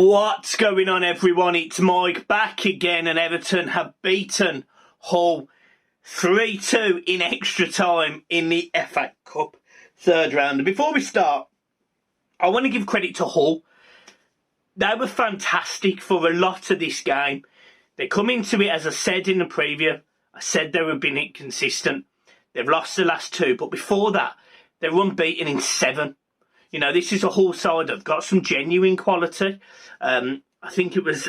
What's going on, everyone? It's Mike back again, and Everton have beaten Hull 3-2 in extra time in the FA Cup third round. And before we start, I want to give credit to Hull. They were fantastic for a lot of this game. They come into it, as I said in the preview, I said they were being inconsistent. They've lost the last two, but before that, they were unbeaten in 7. You know, this is a Hull side that have got some genuine quality. I think it was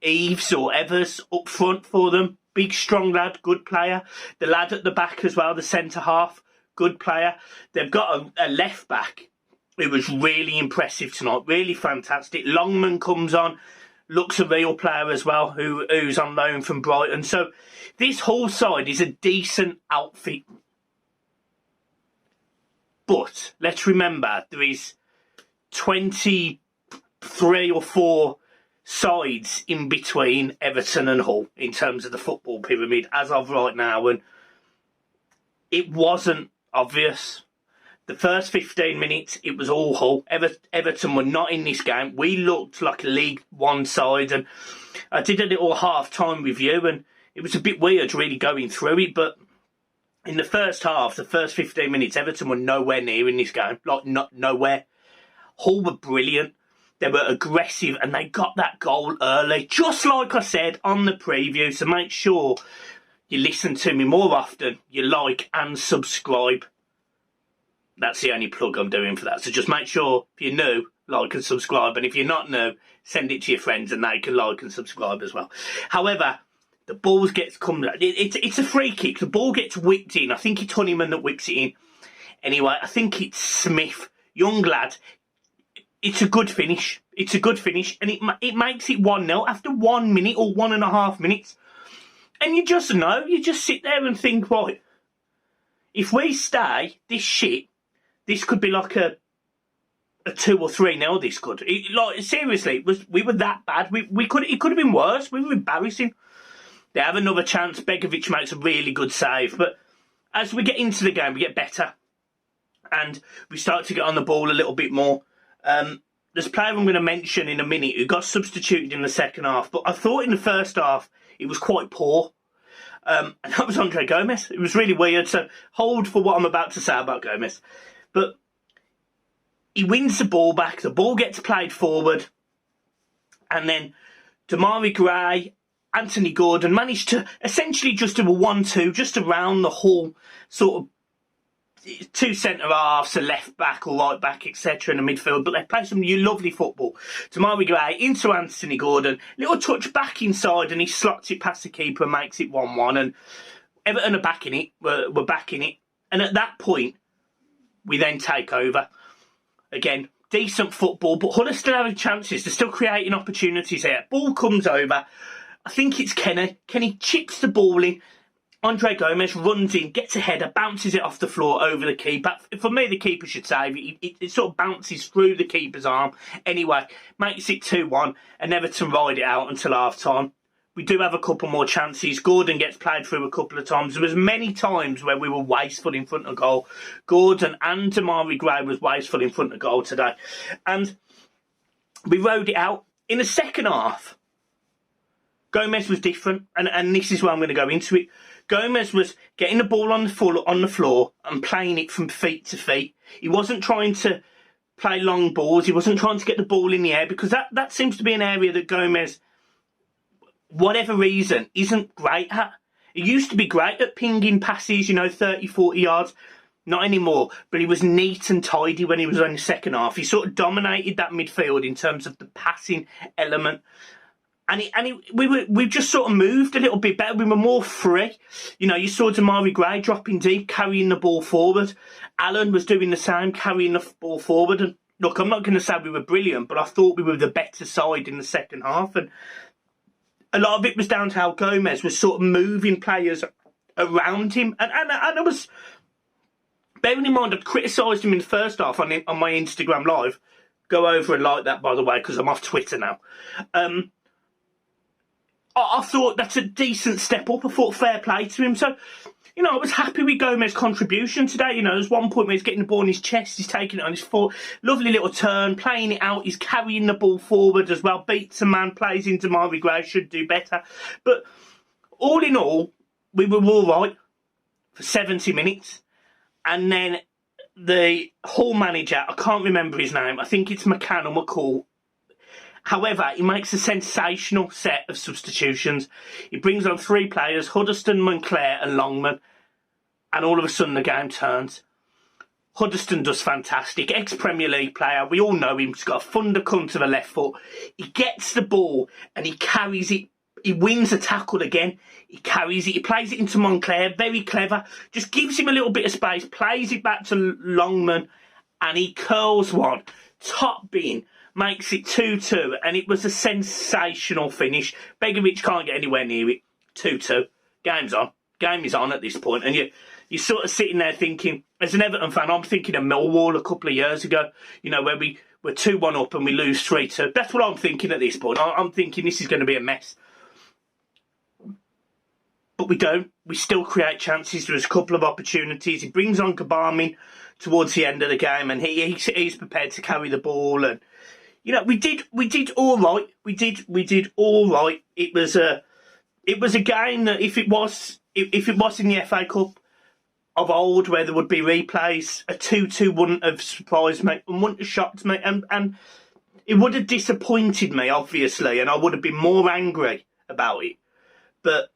Eves or Evers up front for them. Big, strong lad, good player. The lad at the back as well, the centre-half, good player. They've got a left-back who was really impressive tonight, really fantastic. Longman comes on, looks a real player as well, who's on loan from Brighton. So this Hull side is a decent outfit. But let's remember, there is 23 or 4 sides in between Everton and Hull in terms of the football pyramid as of right now. And it wasn't obvious. The first 15 minutes, it was all Hull. Everton were not in this game. We looked like a League One side. And I did a little half-time review, and it was a bit weird really going through it. But in the first half, the first 15 minutes, Everton were nowhere near in this game. Like, nowhere. Hull were brilliant. They were aggressive, and they got that goal early. Just like I said on the preview. So make sure you listen to me more often. You like and subscribe. That's the only plug I'm doing for that. So just make sure, if you're new, like and subscribe. And if you're not new, send it to your friends, and they can like and subscribe as well. However, the ball gets it's a free kick. The ball gets whipped in. I think it's Honeyman that whips it in. Anyway, I think it's Smith. Young lad. It's a good finish. It's a good finish. And it makes it 1-0 after 1 minute or 1.5 minutes. And you just know. You just sit there and think, right, if we stay this shit, this could be like a 2 or 3-0, this could. Like, seriously, we were that bad. It could have been worse. We were embarrassing. They have another chance. Begovic makes a really good save. But as we get into the game, we get better. And we start to get on the ball a little bit more. There's a player I'm going to mention in a minute who got substituted in the second half. But I thought in the first half, it was quite poor. And that was Andre Gomez. It was really weird. So hold for what I'm about to say about Gomez. But he wins the ball back. The ball gets played forward. And then Damari Gray, Anthony Gordon managed to essentially just do a 1-2, just around the Hull sort of 2 centre-halves, a left-back or right-back, etc. in the midfield. But they play some lovely football. Damari Gray into Anthony Gordon. Little touch back inside, and he slots it past the keeper and makes it 1-1. And Everton are backing it. We're backing it. And at that point, we then take over. Again, decent football, but Hull are still having chances. They're still creating opportunities here. Ball comes over. I think it's Kenny. Kenny chips the ball in. Andre Gomez runs in, gets a header, bounces it off the floor over the keeper. For me, the keeper should save it. It sort of bounces through the keeper's arm. Anyway, makes it 2-1, and Everton ride it out until half-time. We do have a couple more chances. Gordon gets played through a couple of times. There was many times where we were wasteful in front of goal. Gordon and Damari Gray was wasteful in front of goal today. And we rode it out. In the second half, Gomez was different, and this is where I'm going to go into it. Gomez was getting the ball on the floor and playing it from feet to feet. He wasn't trying to play long balls. He wasn't trying to get the ball in the air, because that seems to be an area that Gomez, whatever reason, isn't great at. He used to be great at pinging passes, 30, 40 yards. Not anymore, but he was neat and tidy when he was in the second half. He sort of dominated that midfield in terms of the passing element. And we just sort of moved a little bit better. We were more free. You saw Damari Gray dropping deep, carrying the ball forward. Allen was doing the same, carrying the ball forward. And look, I'm not going to say we were brilliant, but I thought we were the better side in the second half. And a lot of it was down to how Gomez was sort of moving players around him. And I was, bearing in mind, I'd criticised him in the first half on my Instagram Live. Go over and like that, by the way, because I'm off Twitter now. I thought that's a decent step up. I thought fair play to him. So you know, I was happy with Gomez's contribution today. You know, there's one point where he's getting the ball in his chest, he's taking it on his foot, lovely little turn, playing it out, he's carrying the ball forward as well, beats a man, plays into Marvin Gray, should do better. But all in all, we were all right for 70 minutes. And then the Hull manager, I can't remember his name, I think it's McCann or McCall. However, he makes a sensational set of substitutions. He brings on 3 players, Huddleston, Moncler and Longman, and all of a sudden the game turns. Huddleston does fantastic, ex-Premier League player, we all know him, he's got a thunder cunt of a left foot. He gets the ball and he carries it, he wins a tackle again, he carries it, he plays it into Moncler, very clever, just gives him a little bit of space, plays it back to Longman, and he curls one, top bin, makes it 2-2, and it was a sensational finish. Begovic can't get anywhere near it. 2-2. Game's on. Game is on at this point, and you're sort of sitting there thinking, as an Everton fan, I'm thinking of Millwall a couple of years ago, you know, where we were 2-1 up and we lose 3-2. That's what I'm thinking at this point. I'm thinking this is going to be a mess. But we don't. We still create chances. There's a couple of opportunities. He brings on Kabarmin towards the end of the game, and he's prepared to carry the ball, and you know, we did all right. We did all right. It was a game that if it was in the FA Cup of old, where there would be replays, a 2-2 wouldn't have surprised me and wouldn't have shocked me, and it would have disappointed me, obviously, and I would have been more angry about it. But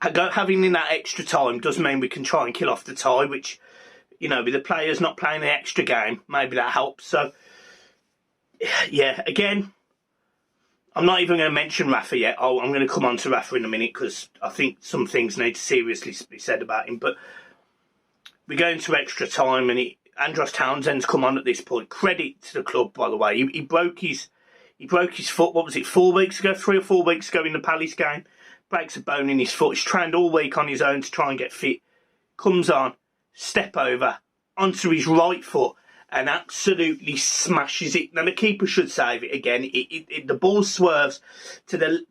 having in that extra time does mean we can try and kill off the tie, which, you know, with the players not playing the extra game, maybe that helps. So yeah, again, I'm not even going to mention Rafa yet. I'm going to come on to Rafa in a minute because I think some things need to seriously be said about him. But we go into extra time, and Andros Townsend's come on at this point. Credit to the club, by the way. He broke his foot. What was it? 4 weeks ago, 3 or 4 weeks ago in the Palace game. Breaks a bone in his foot. He's trained all week on his own to try and get fit. Comes on, step over onto his right foot, and absolutely smashes it. Now the keeper should save it again. The ball swerves to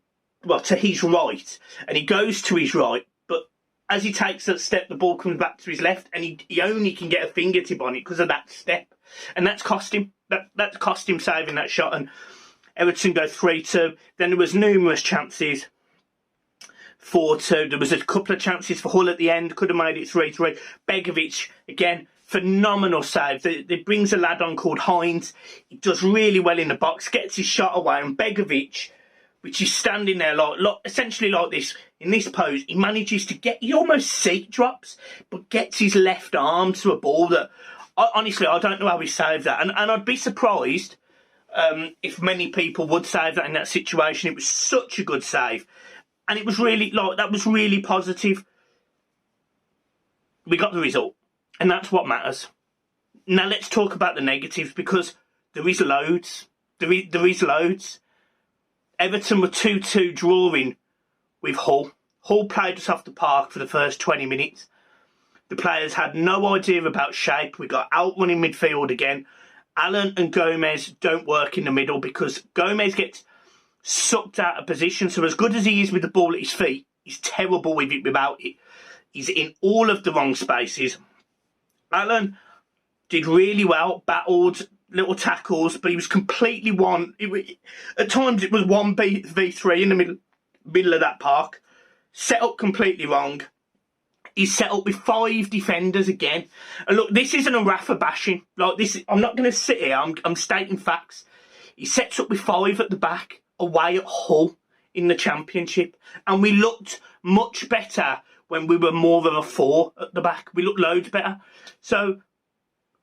his right, and he goes to his right. But as he takes that step, the ball comes back to his left, and he only can get a fingertip on it because of that step, and that's cost him. That's cost him saving that shot. And Everton go 3-2. Then there was numerous chances. 4-2. There was a couple of chances for Hull at the end. Could have made it 3-3. Begovic again. Phenomenal save. It brings a lad on called Hines. He does really well in the box, gets his shot away, and Begovic, which is standing there essentially like this, in this pose, he manages to he almost seat drops, but gets his left arm to a ball that, honestly, I don't know how he saved that. And I'd be surprised if many people would save that in that situation. It was such a good save. And it was really, that was really positive. We got the result. And that's what matters. Now let's talk about the negatives, because there is loads. There is loads. Everton were 2-2 drawing with Hull. Hull played us off the park for the first 20 minutes. The players had no idea about shape. We got outrunning midfield again. Allen and Gomez don't work in the middle because Gomez gets sucked out of position. So as good as he is with the ball at his feet, he's terrible with it without it. He's in all of the wrong spaces. Allen did really well, battled little tackles, but he was completely at times it was 1v3 in the middle of that park. Set up completely wrong. He's set up with 5 defenders again. And look, this isn't a Rafa bashing. I'm not going to sit here. I'm stating facts. He sets up with 5 at the back, away at Hull in the Championship. And we looked much better when we were more of a 4 at the back. We looked loads better. So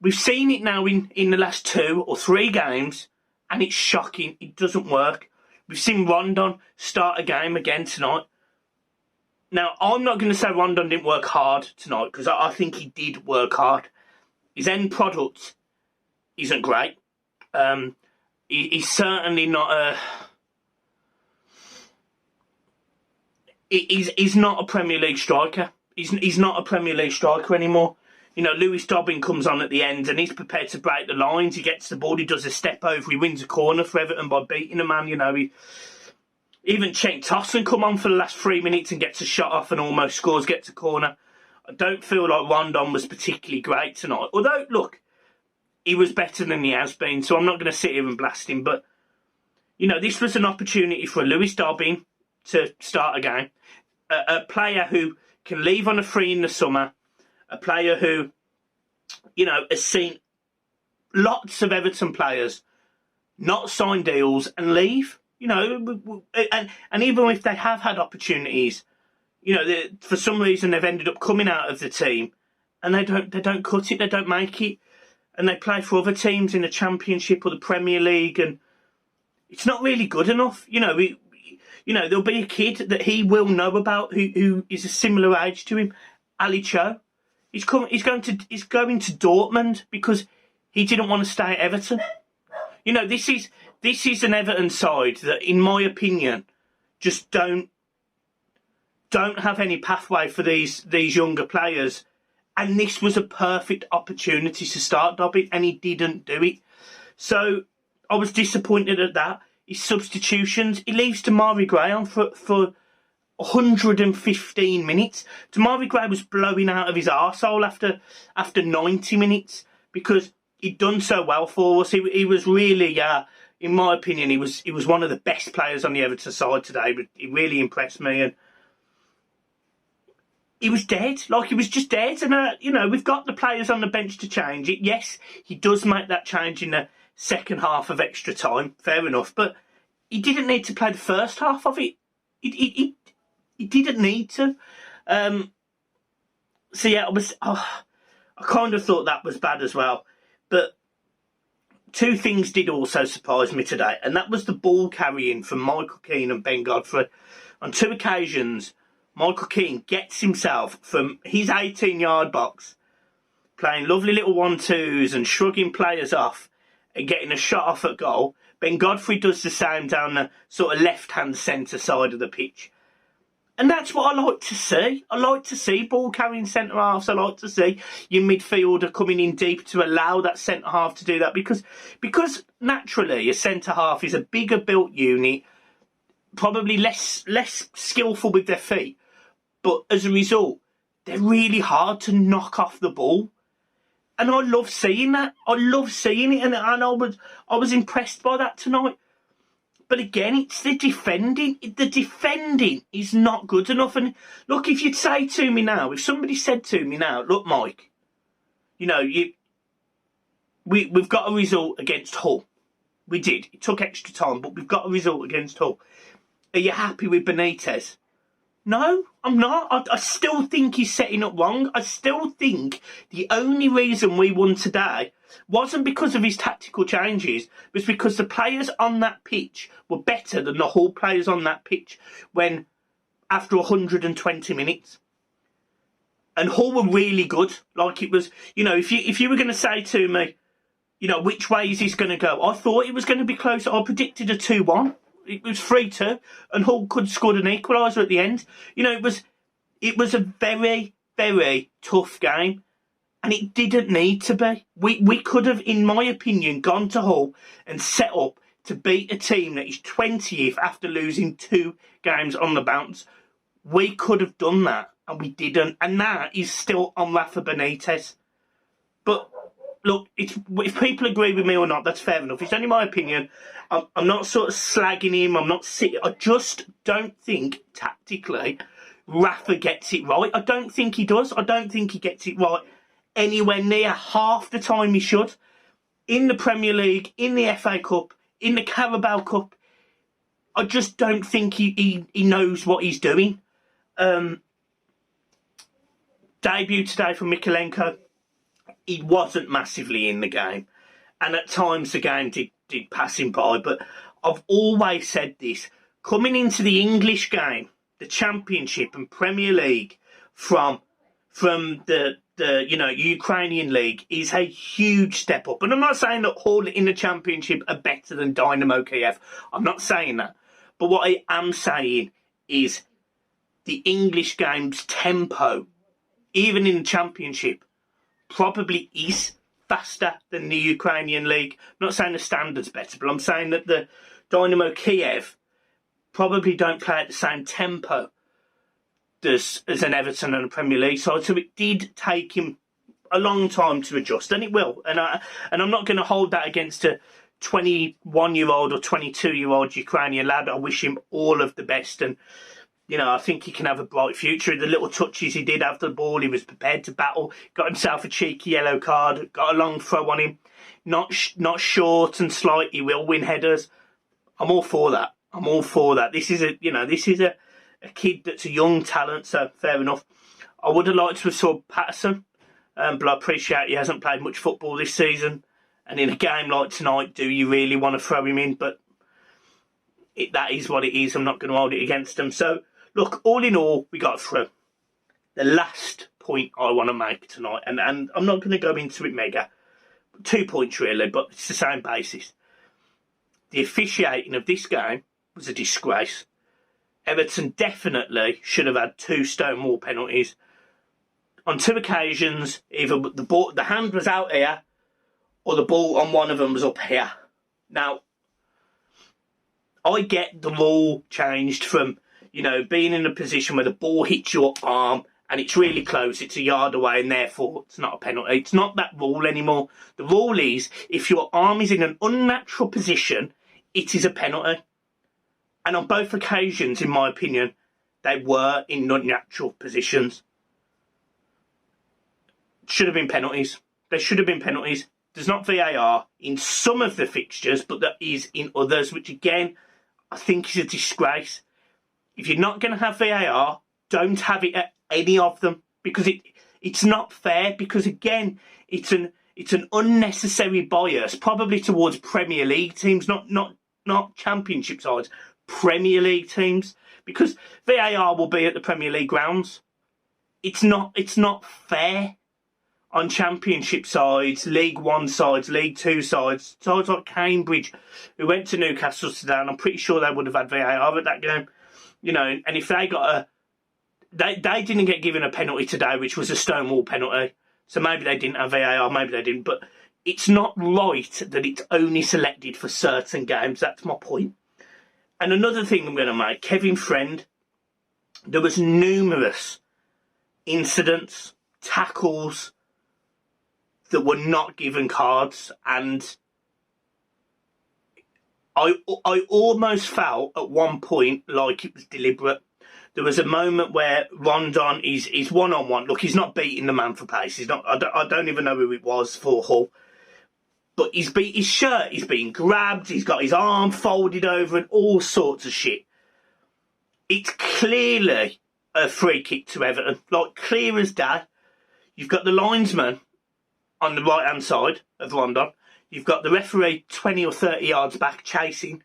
we've seen it now in the last 2 or 3 games, and it's shocking. It doesn't work. We've seen Rondon start a game again tonight. Now, I'm not going to say Rondon didn't work hard tonight, because I think he did work hard. His end product isn't great. He's certainly not He's not a Premier League striker. He's not a Premier League striker anymore. You know, Lewis Dobbin comes on at the end and he's prepared to break the lines. He gets the ball, he does a step over, he wins a corner for Everton by beating a man. You know, Even Cenk Tosun come on for the last 3 minutes and gets a shot off and almost scores, gets a corner. I don't feel like Rondon was particularly great tonight. Although, look, he was better than he has been, so I'm not going to sit here and blast him. But, this was an opportunity for Lewis Dobbin to start a game. A player who can leave on a free in the summer. A player who, has seen lots of Everton players not sign deals and leave. And even if they have had opportunities, for some reason they've ended up coming out of the team and they don't cut it, they don't make it, and they play for other teams in the Championship or the Premier League, and it's not really good enough. There'll be a kid that he will know about who is a similar age to him, Ali Cho. He's going to Dortmund because he didn't want to stay at Everton. This is an Everton side that, in my opinion, just don't have any pathway for these younger players. And this was a perfect opportunity to start Dobbin, and he didn't do it. So I was disappointed at that. His substitutions, he leaves Damari Gray on for 115 minutes. Damari Gray was blowing out of his arsehole after 90 minutes because he'd done so well for us. He was really, in my opinion, he was one of the best players on the Everton side today. But he really impressed me, and he was dead. Like, he was just dead. And we've got the players on the bench to change it. Yes, he does make that change in the second half of extra time. Fair enough, but he didn't need to play the first half of it. He didn't need to. So yeah, I kind of thought that was bad as well. But two things did also surprise me today, and that was the ball carrying from Michael Keane and Ben Godfrey. On two occasions, Michael Keane gets himself from his 18-yard box, playing lovely little 1-2s and shrugging players off and getting a shot off at goal. Ben Godfrey does the same down the sort of left-hand centre side of the pitch. And that's what I like to see. I like to see ball-carrying centre-halves. I like to see your midfielder coming in deep to allow that centre-half to do that. Because naturally, a centre-half is a bigger-built unit, probably less skillful with their feet. But as a result, they're really hard to knock off the ball. And I love seeing that. I love seeing it. And I was impressed by that tonight. But again, it's the defending. The defending is not good enough. And look, if you'd say to me now, if somebody said to me now, look, Mike, we've got a result against Hull. We did. It took extra time, but we've got a result against Hull. Are you happy with Bentiez? No, I'm not. I still think he's setting up wrong. I still think the only reason we won today wasn't because of his tactical changes, it was because the players on that pitch were better than the Hull players on that pitch after 120 minutes. And Hull were really good. Like, it was, if you were going to say to me, which way is this going to go? I thought it was going to be close. I predicted a 2-1. It was 3-2, and Hull could score an equaliser at the end. It was a very, very tough game, and it didn't need to be. We could have, in my opinion, gone to Hull and set up to beat a team that is 20th after losing 2 games on the bounce. We could have done that, and we didn't, and that is still on Rafa Benitez. But look, if people agree with me or not, that's fair enough. It's only my opinion. I'm not sort of slagging him. I just don't think, tactically, Rafa gets it right. I don't think he does. I don't think he gets it right anywhere near half the time he should. In the Premier League, in the FA Cup, in the Carabao Cup, I just don't think he knows what he's doing. Debut today from Mykolenko. He wasn't massively in the game, and at times the game did pass him by. But I've always said this: coming into the English game, the Championship and Premier League from the Ukrainian league is a huge step up. And I'm not saying that Hull in the Championship are better than Dynamo Kiev. I'm not saying that. But what I am saying is the English game's tempo, even in the Championship, probably is faster than the Ukrainian league. I'm not saying the standard's better, but I'm saying that the Dynamo Kiev probably don't play at the same tempo as an Everton and a Premier League side, so it did take him a long time to adjust, and it will. And I'm not going to hold that against a 21-year-old or 22-year-old Ukrainian lad. I wish him all of the best, and I think he can have a bright future. The little touches he did after the ball, he was prepared to battle, got himself a cheeky yellow card, got a long throw on him, not short and slight. He will win headers. I'm all for that. This is a kid that's a young talent, so fair enough. I would have liked to have saw Patterson, but I appreciate he hasn't played much football this season. And in a game like tonight, do you really want to throw him in? But that is what it is. I'm not going to hold it against him. So, look, all in all, we got through. The last point I want to make tonight, and I'm not going to go into it mega. 2 points really, but it's the same basis. The officiating of this game was a disgrace. Everton definitely should have had 2 Stonewall penalties. On 2 occasions, either the hand was out here, or the ball on one of them was up here. Now, I get the rule changed from, being in a position where the ball hits your arm and it's really close, it's a yard away, and therefore it's not a penalty. It's not that rule anymore. The rule is, if your arm is in an unnatural position, it is a penalty. And on both occasions, in my opinion, they were in unnatural positions. Should have been penalties. There should have been penalties. There's not VAR in some of the fixtures, but there is in others, which again, I think is a disgrace. If you're not going to have VAR, don't have it at any of them, because it's not fair, because again, it's an unnecessary bias, probably towards Premier League teams, not Championship sides, Premier League teams, because VAR will be at the Premier League grounds. It's not fair on Championship sides, League One sides, League Two sides like Cambridge, who went to Newcastle today, and I'm pretty sure they would have had VAR at that game. And if they got they didn't get given a penalty today, which was a Stonewall penalty, so maybe they didn't have VAR, maybe they didn't, but it's not right that it's only selected for certain games. That's my point. And another thing I'm going to make, Kevin Friend, there was numerous incidents, tackles that were not given cards, and I almost felt at one point like it was deliberate. There was a moment where Rondon is one-on-one. Look, he's not beating the man for pace. He's not. I don't even know who it was for Hull. But he's beat his shirt, he's been grabbed, he's got his arm folded over and all sorts of shit. It's clearly a free kick to Everton, like clear as day. You've got the linesman on the right-hand side of Rondon. You've got the referee 20 or 30 yards back chasing.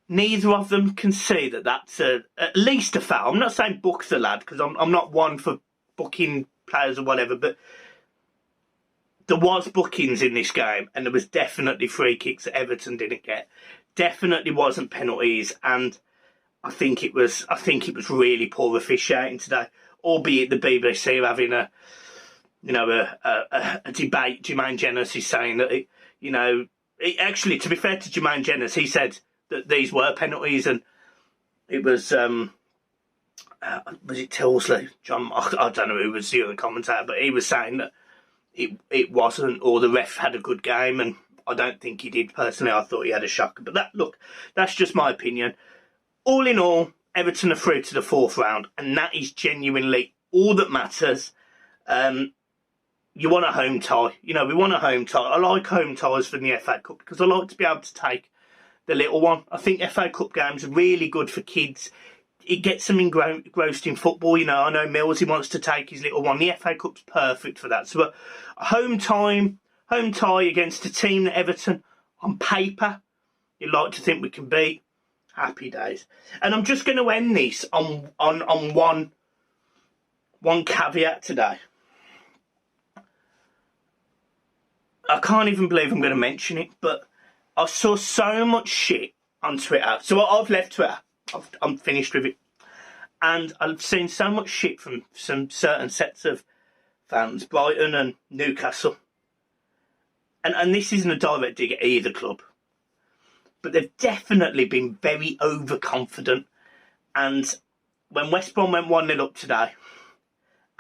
Neither of them can see that that's at least a foul. I'm not saying book the lad, because I'm not one for booking players or whatever, but there was bookings in this game, and there was definitely free kicks that Everton didn't get. Definitely wasn't penalties, and I think it was really poor officiating today. Albeit the BBC are having a debate. Jermaine Jennings is saying that actually, to be fair to Jermaine Jennings, he said that these were penalties, and it was it Tilsley? John, I don't know who was the other commentator, but he was saying that it wasn't, or the ref had a good game, and I don't think he did personally. I thought he had a shocker, but that's just my opinion. All in all, Everton are through to the 4th round, and that is genuinely all that matters. You want a home tie. We want a home tie. I like home ties from the FA Cup because I like to be able to take the little one. I think FA Cup games are really good for kids. It gets them engrossed in football. I know Millsy wants to take his little one. The FA Cup's perfect for that. So a home tie against a team that Everton, on paper, you'd like to think we can beat. Happy days. And I'm just going to end this on one caveat today. I can't even believe I'm going to mention it, but I saw so much shit on Twitter. So I've left Twitter. I'm finished with it. And I've seen so much shit from some certain sets of fans, Brighton and Newcastle. And this isn't a direct dig at either club. but they've definitely been very overconfident. And when West Brom went 1-0 up today,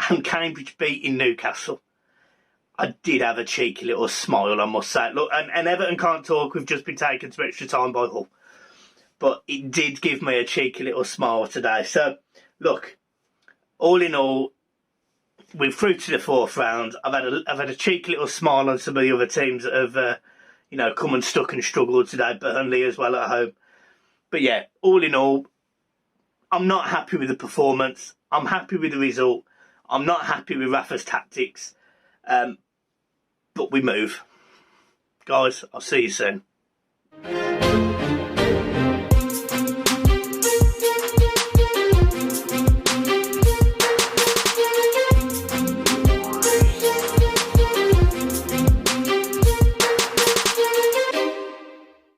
and Cambridge beating Newcastle, I did have a cheeky little smile, I must say. Look, and Everton can't talk, we've just been taken to extra time by Hull. But it did give me a cheeky little smile today. So, look, all in all, we're through to the fourth round. I've had a cheeky little smile on some of the other teams that have, come and stuck and struggled today. Burnley as well at home. But yeah, all in all, I'm not happy with the performance. I'm happy with the result. I'm not happy with Rafa's tactics. But we move. Guys, I'll see you soon.